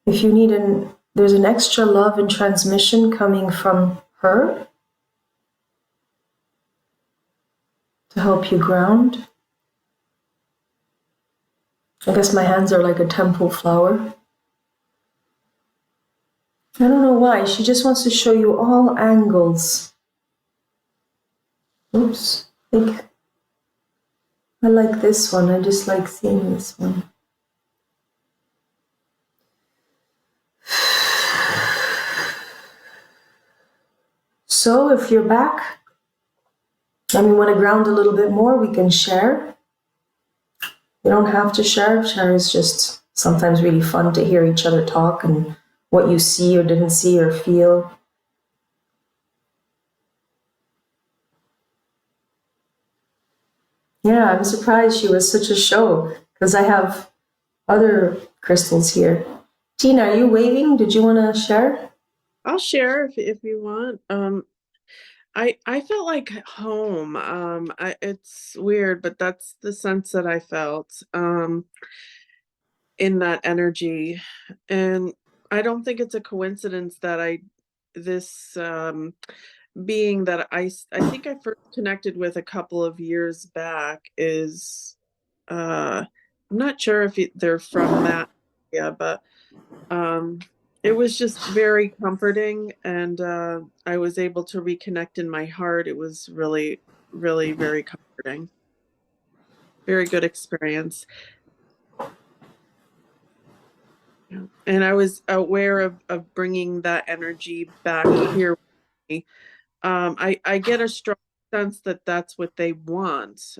if you need there's an extra love and transmission coming from her to help you ground. I guess my hands are like a temple flower. I don't know why. She just wants to show you all angles. Oops. I like this one. I just like seeing this one. So if you're back and we want to ground a little bit more, we can share. You don't have to share. Share is just sometimes really fun to hear each other talk and what you see or didn't see or feel. Yeah, I'm surprised she was such a show, because I have other crystals here. Tina, are you waving? Did you want to share? I'll share if you want. I felt like home. It's weird, but that's the sense that I felt in that energy. And I don't think it's a coincidence that this being that I think I first connected with a couple of years back is, I'm not sure if they're from that area, but it was just very comforting, and I was able to reconnect in my heart. It was really, really very comforting. Very good experience. Yeah. And I was aware of bringing that energy back here with me. I get a strong sense that that's what they want,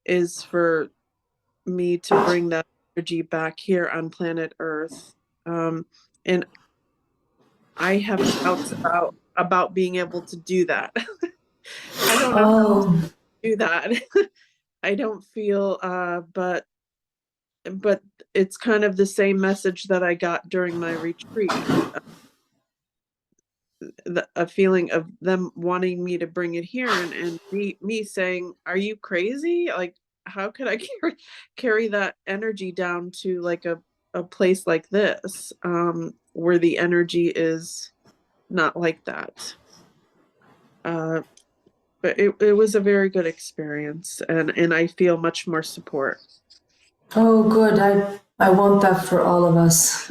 is for me to bring that energy back here on planet Earth. And I have doubts about being able to do that. I don't know how to do that. I don't feel, but it's kind of the same message that I got during my retreat. A feeling of them wanting me to bring it here, and me saying, "Are you crazy? Like, how could I carry that energy down to like a place like this, where the energy is not like that?" But it was a very good experience, and I feel much more support. Oh, good. I want that for all of us.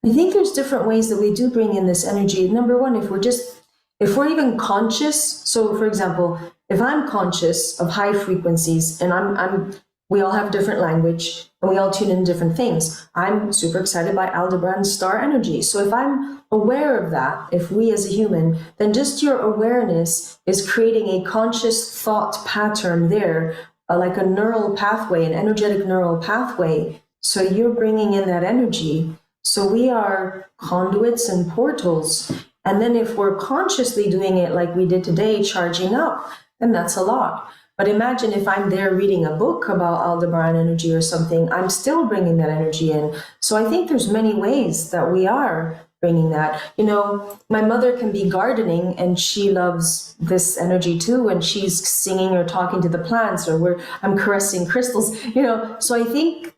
I think there's different ways that we do bring in this energy. Number one, if we're even conscious. So, for example, if I'm conscious of high frequencies, and we all have different language and we all tune in different things. I'm super excited by Aldebaran's star energy. So if I'm aware of that, if we as a human, then just your awareness is creating a conscious thought pattern there, like a neural pathway, an energetic neural pathway. So you're bringing in that energy. So we are conduits and portals. And then if we're consciously doing it like we did today, charging up, then that's a lot. But imagine if I'm there reading a book about Aldebaran energy or something, I'm still bringing that energy in. So I think there's many ways that we are bringing that. You know, my mother can be gardening and she loves this energy too, and she's singing or talking to the plants, or I'm caressing crystals, you know. So I think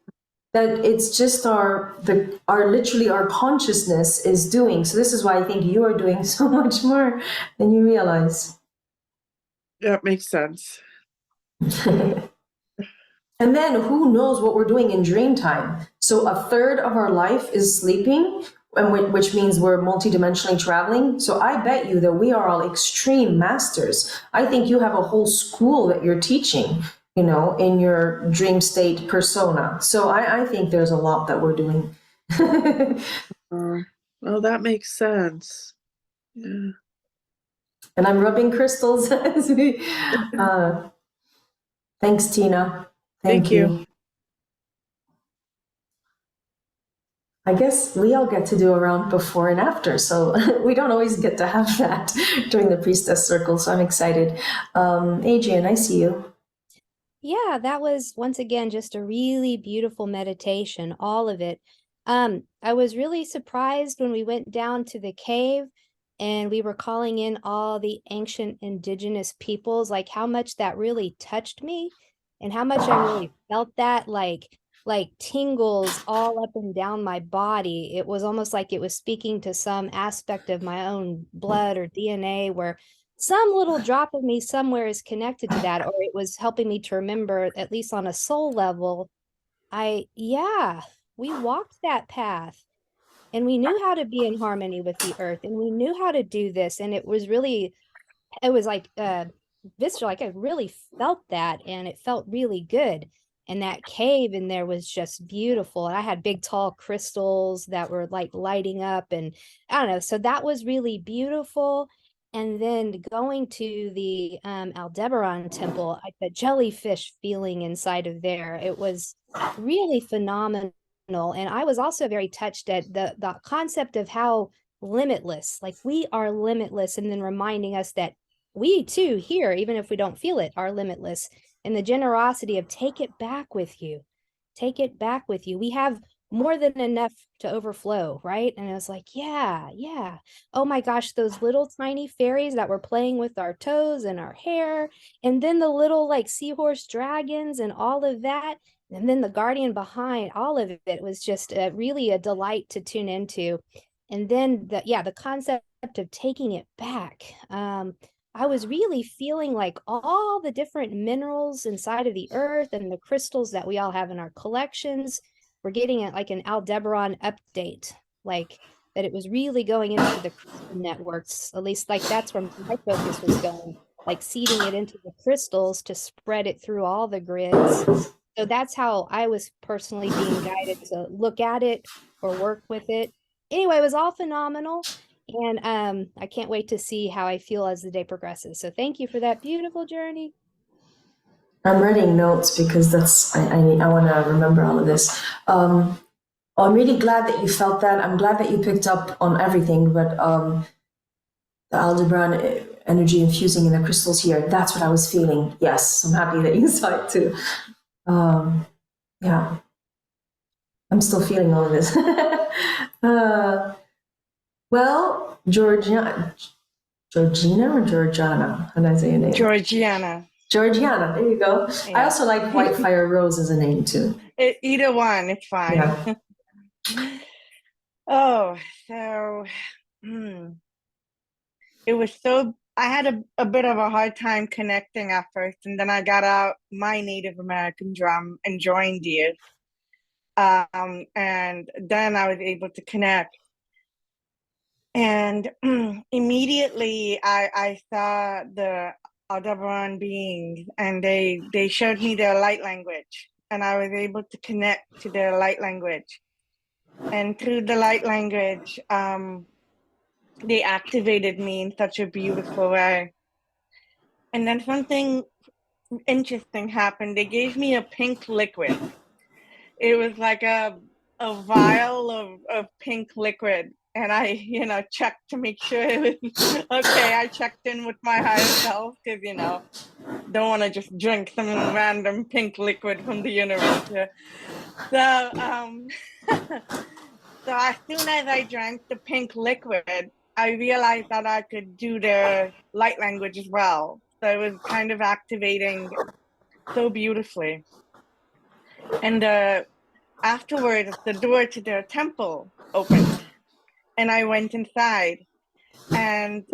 that it's just our literally our consciousness is doing. So this is why I think you are doing so much more than you realize. That makes sense. And then who knows what we're doing in dream time. So a third of our life is sleeping, and which means we're multidimensionally traveling. So I bet you that we are all extreme masters. I think you have a whole school that you're teaching, you know, in your dream state persona. So I think there's a lot that we're doing. Well, that makes sense. Yeah. And I'm rubbing crystals as we. Thanks, Tina. Thank you. I guess we all get to do a round before and after, so we don't always get to have that during the Priestess Circle, so I'm excited. Adrian, I see you. Yeah, that was once again just a really beautiful meditation, all of it. I was really surprised when we went down to the cave and we were calling in all the ancient indigenous peoples, like how much that really touched me and how much I really felt that like tingles all up and down my body. It was almost like it was speaking to some aspect of my own blood or DNA where some little drop of me somewhere is connected to that, or it was helping me to remember, at least on a soul level, we walked that path and we knew how to be in harmony with the earth and we knew how to do this. And it was like visceral, like I really felt that and it felt really good. And that cave in there was just beautiful. And I had big tall crystals that were like lighting up, and I don't know. So that was really beautiful. And then going to the Aldebaran temple, the jellyfish feeling inside of there, it was really phenomenal. And I was also very touched at the concept of how limitless, like we are limitless, and then reminding us that we too here, even if we don't feel it, are limitless. And the generosity of take it back with you. Take it back with you. We have more than enough to overflow, right? And I was like, yeah. Oh my gosh, those little tiny fairies that were playing with our toes and our hair, and then the little like seahorse dragons and all of that. And then the guardian behind all of it was just really a delight to tune into. And then the concept of taking it back. I was really feeling like all the different minerals inside of the earth and the crystals that we all have in our collections were getting like an Aldebaran update, like that it was really going into the crystal networks. At least like that's where my focus was going, like seeding it into the crystals to spread it through all the grids. So that's how I was personally being guided to look at it or work with it. Anyway, it was all phenomenal. And I can't wait to see how I feel as the day progresses. So thank you for that beautiful journey. I'm writing notes because I want to remember all of this. I'm really glad that you felt that. I'm glad that you picked up on everything, but the Aldebaran energy infusing in the crystals here, that's what I was feeling. Yes, I'm happy that you saw it too. Yeah, I'm still feeling all of this. Well, Georgina or Georgiana? How do I say your name? Georgiana. Georgiana, there you go. Yeah. I also like Whitefire Rose as a name too. Either one, it's fine. Yeah. Oh, so it was so, I had a bit of a hard time connecting at first, and then I got out my Native American drum and joined you. And then I was able to connect. And immediately I saw the Aldebaran beings, and they showed me their light language, and I was able to connect to their light language. And through the light language, they activated me in such a beautiful way. And then something interesting happened. They gave me a pink liquid. It was like a vial of pink liquid. And I, checked to make sure it was okay. I checked in with my higher self because, don't want to just drink some random pink liquid from the universe. So So as soon as I drank the pink liquid, I realized that I could do the light language as well. So it was kind of activating so beautifully. And afterwards, the door to the temple opened, and I went inside. And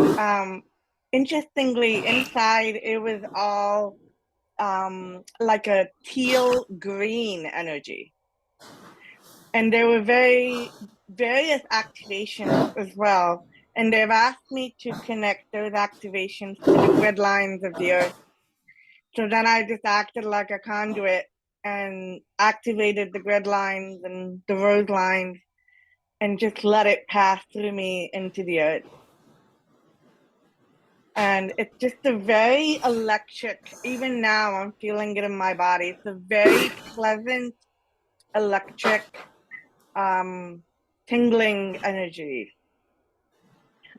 interestingly, inside it was all like a teal green energy. And there were various activations as well. And they've asked me to connect those activations to the grid lines of the earth. So then I just acted like a conduit and activated the grid lines and the rose lines and just let it pass through me into the earth. And it's just a very electric, even now I'm feeling it in my body. It's a very pleasant, electric, tingling energy.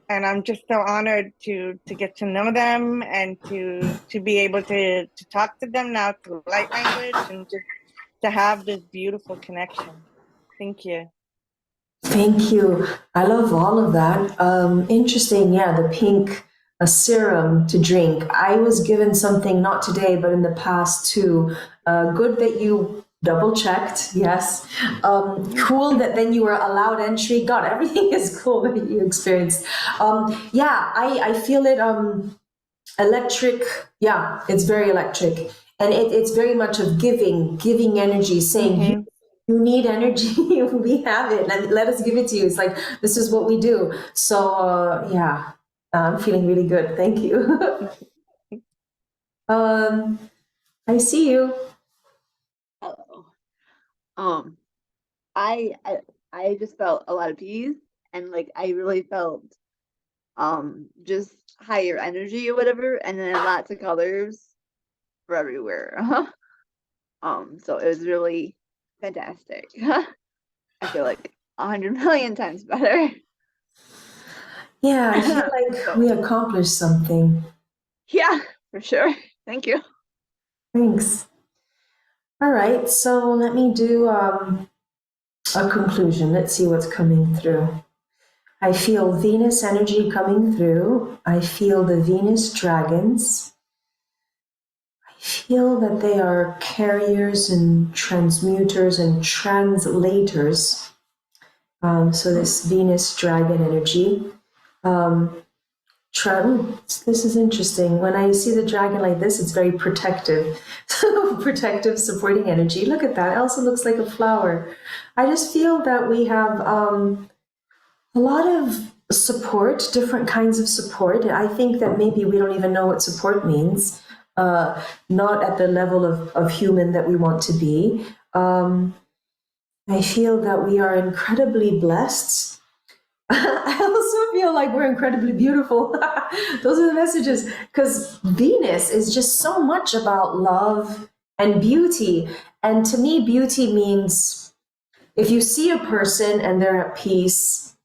And I'm just so honored to get to know them and to be able to talk to them now through light language and just to have this beautiful connection. Thank you. Thank you. I love all of that. Interesting, yeah, the pink a serum to drink. I was given something not today, but in the past too. Good that you double checked. Yes. Cool that then you were allowed entry. God, everything is cool that you experienced. Yeah, I feel it. Electric. Yeah, it's very electric, and it's very much of giving energy, saying. You need energy, we have it, and let us give it to you. It's like, this is what we do. So, yeah, I'm feeling really good. Thank you. I see you. Hello. I just felt a lot of peace, and like I really felt just higher energy or whatever, and then lots of colors for everywhere. So it was really fantastic. I feel like 100 million times better. Yeah, I feel like we accomplished something. Yeah, for sure. Thank you. Thanks. All right, so let me do a conclusion. Let's see what's coming through. I feel Venus energy coming through. I feel the Venus dragons. I feel that they are carriers and transmuters and translators. So this Venus dragon energy. This is interesting. When I see the dragon like this, it's very protective. Protective, supporting energy. Look at that. It also looks like a flower. I just feel that we have a lot of support, different kinds of support. I think that maybe we don't even know what support means. Not at the level of human that we want to be. I feel that we are incredibly blessed. I also feel like we're incredibly beautiful. Those are the messages, because Venus is just so much about love and beauty. And to me, beauty means if you see a person and they're at peace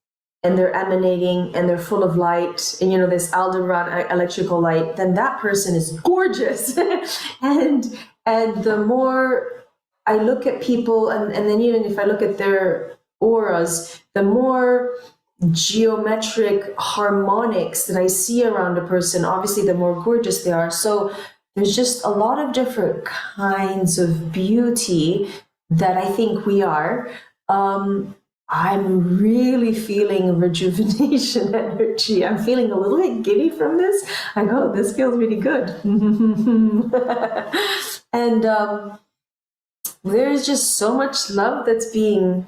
and they're emanating and they're full of light, and you know, this Aldebaran electrical light, then that person is gorgeous. and the more I look at people, and then even if I look at their auras, the more geometric harmonics that I see around a person, obviously the more gorgeous they are. So there's just a lot of different kinds of beauty that I think we are. I'm really feeling rejuvenation energy. I'm feeling a little bit giddy from this. I go, this feels really good. And there's just so much love that's being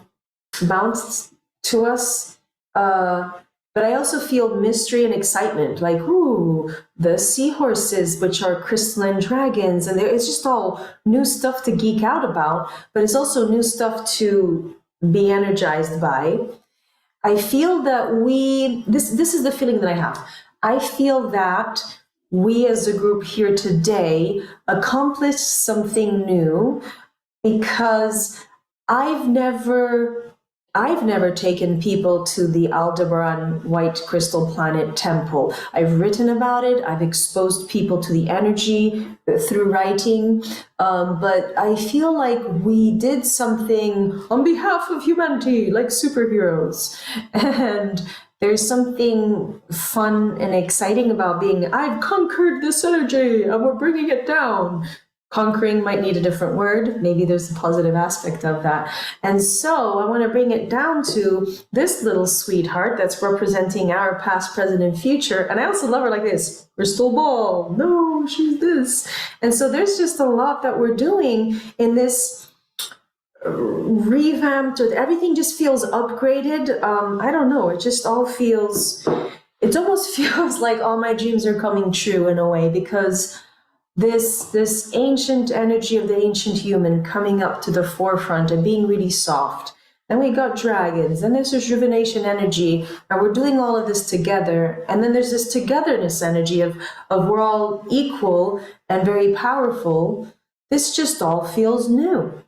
bounced to us. But I also feel mystery and excitement, like, ooh, the seahorses, which are crystalline dragons, and it's just all new stuff to geek out about, but it's also new stuff to be energized by. I feel that this is the feeling that I have. I feel that we as a group here today accomplished something new, because I've never I've never taken people to the Aldebaran White Crystal Planet Temple. I've written about it. I've exposed people to the energy through writing. But I feel like we did something on behalf of humanity, like superheroes. And there's something fun and exciting about being, I've conquered this energy and we're bringing it down. Conquering might need a different word. Maybe there's a positive aspect of that. And so I want to bring it down to this little sweetheart that's representing our past, present, and future. And I also love her like this. Crystal ball. No, she's this. And so there's just a lot that we're doing in this revamped, or everything just feels upgraded. I don't know. It just all feels, it almost feels like all my dreams are coming true in a way, because this ancient energy of the ancient human coming up to the forefront and being really soft. Then we got dragons, and there's rejuvenation energy, and we're doing all of this together. And then there's this togetherness energy of we're all equal and very powerful. This just all feels new.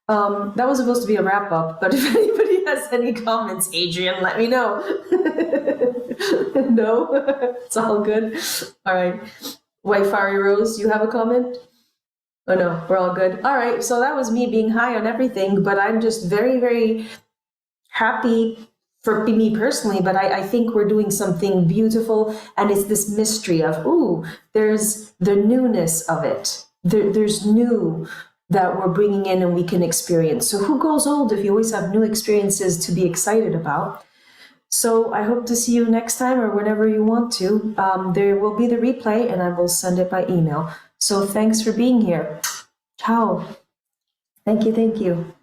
That was supposed to be a wrap up, but if anybody has any comments, Adrian, let me know. No, it's all good. All right. White Fiery Rose, you have a comment? Oh no, we're all good. All right, so that was me being high on everything, but I'm just very, very happy for me personally, but I think we're doing something beautiful, and it's this mystery of, ooh, there's the newness of it. There's new that we're bringing in and we can experience. So who goes old if you always have new experiences to be excited about? So I hope to see you next time or whenever you want to. There will be the replay and I will send it by email. So thanks for being here. Ciao. Thank you.